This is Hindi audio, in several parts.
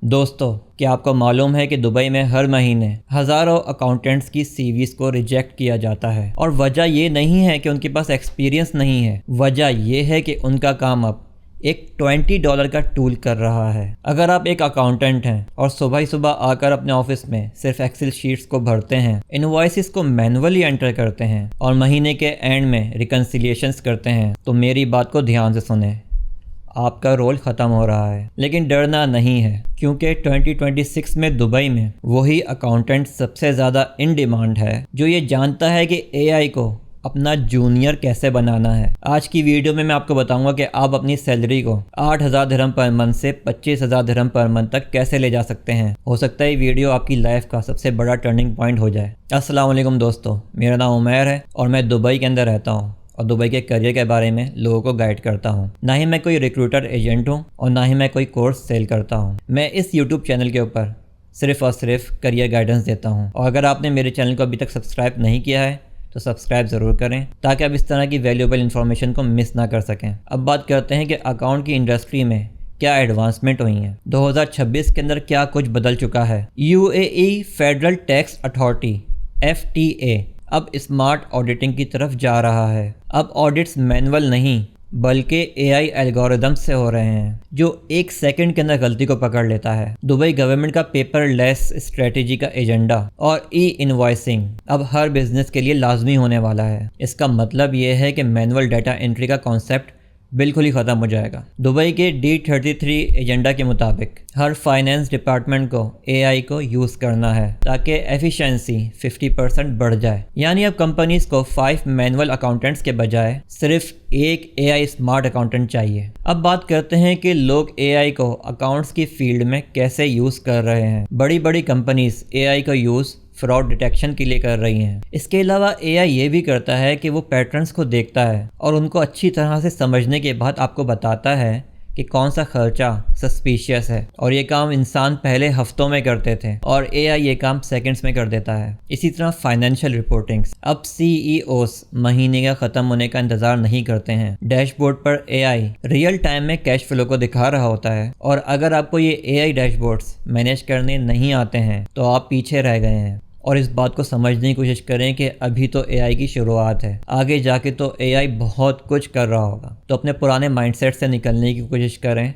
दोस्तों, क्या आपको मालूम है कि दुबई में हर महीने हज़ारों अकाउंटेंट्स की सीवीज़ को रिजेक्ट किया जाता है। और वजह ये नहीं है कि उनके पास एक्सपीरियंस नहीं है, वजह यह है कि उनका काम अब एक $20 का टूल कर रहा है। अगर आप एक अकाउंटेंट हैं और सुबह ही सुबह आकर अपने ऑफिस में सिर्फ एक्सेल शीट्स को भरते हैं, इनवॉइसेस को मैनुअली एंटर करते हैं और महीने के एंड में रिकन्सिलिएशंस करते हैं, तो मेरी बात को ध्यान से सुने, आपका रोल ख़त्म हो रहा है। लेकिन डरना नहीं है, क्योंकि 2026 में दुबई में वही अकाउंटेंट सबसे ज़्यादा इन डिमांड है जो ये जानता है कि एआई को अपना जूनियर कैसे बनाना है। आज की वीडियो में मैं आपको बताऊंगा कि आप अपनी सैलरी को 8,000 दिरहम पर मंथ से 25,000 दिरहम पर मंथ तक कैसे ले जा सकते हैं। हो सकता है ये वीडियो आपकी लाइफ का सबसे बड़ा टर्निंग पॉइंट हो जाए। अस्सलाम वालेकुम दोस्तों, मेरा नाम उमैर है और मैं दुबई के अंदर रहता हूँ और दुबई के करियर के बारे में लोगों को गाइड करता हूँ। ना ही मैं कोई रिक्रूटर एजेंट हूँ और ना ही मैं कोई कोर्स सेल करता हूँ। मैं इस यूट्यूब चैनल के ऊपर सिर्फ और सिर्फ करियर गाइडेंस देता हूँ। और अगर आपने मेरे चैनल को अभी तक सब्सक्राइब नहीं किया है तो सब्सक्राइब ज़रूर करें, ताकि आप इस तरह की वैल्यूएबल इन्फॉर्मेशन को मिस ना कर सकें। अब बात करते हैं कि अकाउंट की इंडस्ट्री में क्या एडवांसमेंट हुई है। 2026 के अंदर क्या कुछ बदल चुका है। UAE federal tax authority FTA अब स्मार्ट ऑडिटिंग की तरफ जा रहा है। अब ऑडिट्स मैनुअल नहीं बल्कि AI एल्गोरिदम से हो रहे हैं, जो 1 सेकंड के अंदर गलती को पकड़ लेता है। दुबई गवर्नमेंट का पेपरलेस स्ट्रेटेजी का एजेंडा और इनवॉइसिंग अब हर बिजनेस के लिए लाजमी होने वाला है। इसका मतलब ये है कि मैनुअल डाटा एंट्री का कॉन्सेप्ट बिल्कुल ही ख़त्म हो जाएगा। दुबई के D33 एजेंडा के मुताबिक हर फाइनेंस डिपार्टमेंट को AI को यूज़ करना है ताकि एफिशिएंसी 50% बढ़ जाए। यानी अब कंपनीज को 5 मैनुअल अकाउंटेंट्स के बजाय सिर्फ एक AI स्मार्ट अकाउंटेंट चाहिए। अब बात करते हैं कि लोग AI को अकाउंट्स की फील्ड में कैसे यूज़ कर रहे हैं। बड़ी बड़ी कंपनीज AI का यूज़ फ्रॉड डिटेक्शन के लिए कर रही हैं। इसके अलावा AI ये भी करता है कि वो पैटर्न्स को देखता है और उनको अच्छी तरह से समझने के बाद आपको बताता है कि कौन सा खर्चा सस्पिशियस है। और ये काम इंसान पहले हफ्तों में करते थे और AI ये काम सेकंड्स में कर देता है। इसी तरह फाइनेंशियल रिपोर्टिंग्स अब CEOs महीने का ख़त्म होने का इंतज़ार नहीं करते हैं। डैशबोर्ड पर AI रियल टाइम में कैश फ्लो को दिखा रहा होता है। और अगर आपको ये AI डैशबोर्ड्स मैनेज करने नहीं आते हैं तो आप पीछे रह गए हैं। और इस बात को समझने की कोशिश करें कि अभी तो AI की शुरुआत है, आगे जाके तो AI बहुत कुछ कर रहा होगा। तो अपने पुराने माइंडसेट से निकलने की कोशिश करें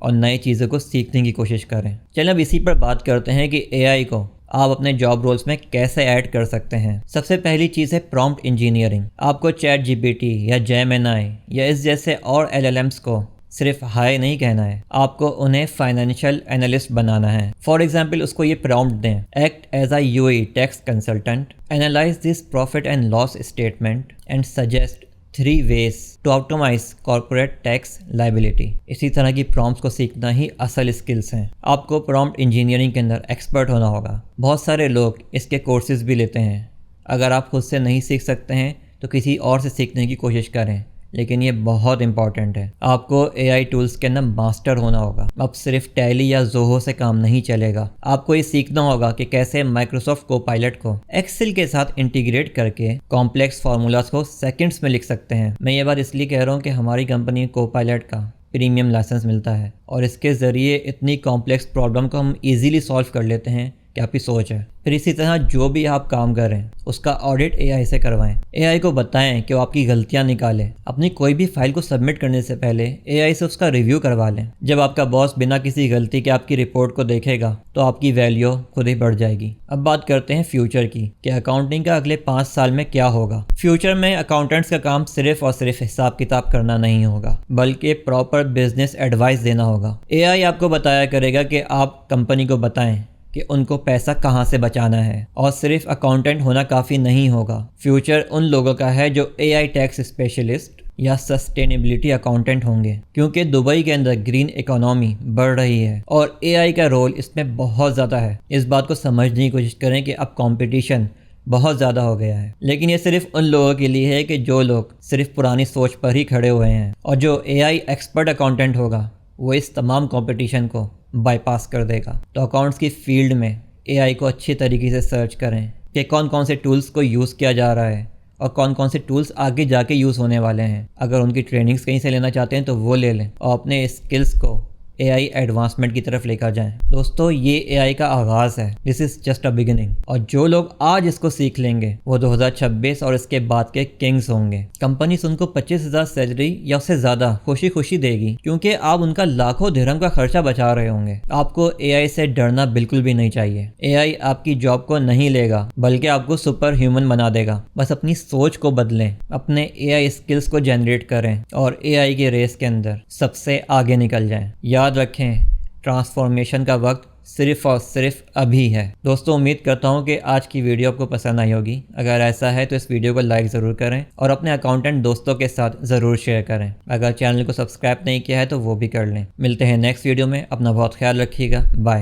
और नई चीज़ों को सीखने की कोशिश करें। चलिए अब इसी पर बात करते हैं कि AI को आप अपने जॉब रोल्स में कैसे ऐड कर सकते हैं। सबसे पहली चीज़ है प्रॉम्प्ट इंजीनियरिंग। आपको ChatGPT या Gemini या इस जैसे और LLMs को सिर्फ हाय नहीं कहना है, आपको उन्हें फाइनेंशियल एनालिस्ट बनाना है। फॉर एग्जाम्पल उसको ये प्रॉम्प्ट दें, act as a UAE tax consultant, analyse this profit and loss statement and suggest 3 ways to optimise corporate tax liability. इसी तरह की प्रॉम्प्ट्स को सीखना ही असल स्किल्स हैं। आपको प्रॉम्प्ट इंजीनियरिंग के अंदर एक्सपर्ट होना होगा। बहुत सारे लोग इसके कोर्सेज भी लेते हैं। अगर आप खुद से नहीं सीख सकते हैं तो किसी और से सीखने की कोशिश करें, लेकिन ये बहुत इंपॉर्टेंट है। आपको AI टूल्स के अंदर मास्टर होना होगा। अब सिर्फ टैली या ज़ोहो से काम नहीं चलेगा। आपको ये सीखना होगा कि कैसे माइक्रोसॉफ्ट कोपायलट को एक्सेल के साथ इंटीग्रेट करके कॉम्प्लेक्स फार्मूलाज को सेकंड्स में लिख सकते हैं। मैं ये बात इसलिए कह रहा हूँ कि हमारी कंपनी कोपायलट का प्रीमियम लाइसेंस मिलता है और इसके ज़रिए इतनी कॉम्प्लेक्स प्रॉब्लम को हम ईजिली सॉल्व कर लेते हैं कि आपकी सोच है। फिर इसी तरह जो भी आप काम करें उसका ऑडिट AI से करवाएं। AI को बताएं कि वो आपकी गलतियां निकाले। अपनी कोई भी फाइल को सबमिट करने से पहले AI से उसका रिव्यू करवा लें। जब आपका बॉस बिना किसी गलती के आपकी रिपोर्ट को देखेगा तो आपकी वैल्यू खुद ही बढ़ जाएगी। अब बात करते हैं फ्यूचर की कि अकाउंटिंग का अगले 5 साल में क्या होगा। फ्यूचर में अकाउंटेंट्स का काम सिर्फ और सिर्फ हिसाब किताब करना नहीं होगा, बल्कि प्रॉपर बिजनेस एडवाइस देना होगा। AI आपको बताया करेगा कि आप कंपनी को बताएं कि उनको पैसा कहाँ से बचाना है। और सिर्फ अकाउंटेंट होना काफ़ी नहीं होगा। फ्यूचर उन लोगों का है जो AI टैक्स स्पेशलिस्ट या सस्टेनेबिलिटी अकाउंटेंट होंगे, क्योंकि दुबई के अंदर ग्रीन इकोनॉमी बढ़ रही है और AI का रोल इसमें बहुत ज़्यादा है। इस बात को समझने की कोशिश करें कि अब कंपटीशन बहुत ज़्यादा हो गया है। लेकिन ये सिर्फ उन लोगों के लिए है कि जो लोग सिर्फ पुरानी सोच पर ही खड़े हुए हैं। और जो AI एक्सपर्ट अकाउंटेंट होगा वो इस तमाम कंपटीशन को बाईपास कर देगा। तो अकाउंट्स की फील्ड में AI को अच्छी तरीके से सर्च करें कि कौन कौन से टूल्स को यूज़ किया जा रहा है और कौन कौन से टूल्स आगे जाके यूज़ होने वाले हैं। अगर उनकी ट्रेनिंग्स कहीं से लेना चाहते हैं तो वो ले लें और अपने स्किल्स को AI एडवांसमेंट की तरफ लेकर जाएं। दोस्तों ये AI का आगाज है, this is just a beginning. और जो लोग आज इसको सीख लेंगे वो 2026 और इसके बाद के किंग्स होंगे। कंपनीज उनको 25,000 सैलरी या उससे ज्यादा खुशी खुशी देगी, क्योंकि आप उनका लाखों दिरहम का खर्चा बचा रहे होंगे। आपको AI से डरना बिल्कुल भी नहीं चाहिए। AI आपकी जॉब को नहीं लेगा, बल्कि आपको सुपर ह्यूमन बना देगा। बस अपनी सोच को बदलें, अपने AI स्किल्स को जनरेट करें और AI के रेस के अंदर सबसे आगे निकल जाएं। याद रखें, ट्रांसफॉर्मेशन का वक्त सिर्फ और सिर्फ अभी है। दोस्तों उम्मीद करता हूँ कि आज की वीडियो आपको पसंद आई होगी। अगर ऐसा है तो इस वीडियो को लाइक ज़रूर करें और अपने अकाउंटेंट दोस्तों के साथ ज़रूर शेयर करें। अगर चैनल को सब्सक्राइब नहीं किया है तो वो भी कर लें। मिलते हैं नेक्स्ट वीडियो में। अपना बहुत ख्याल रखिएगा। बाय।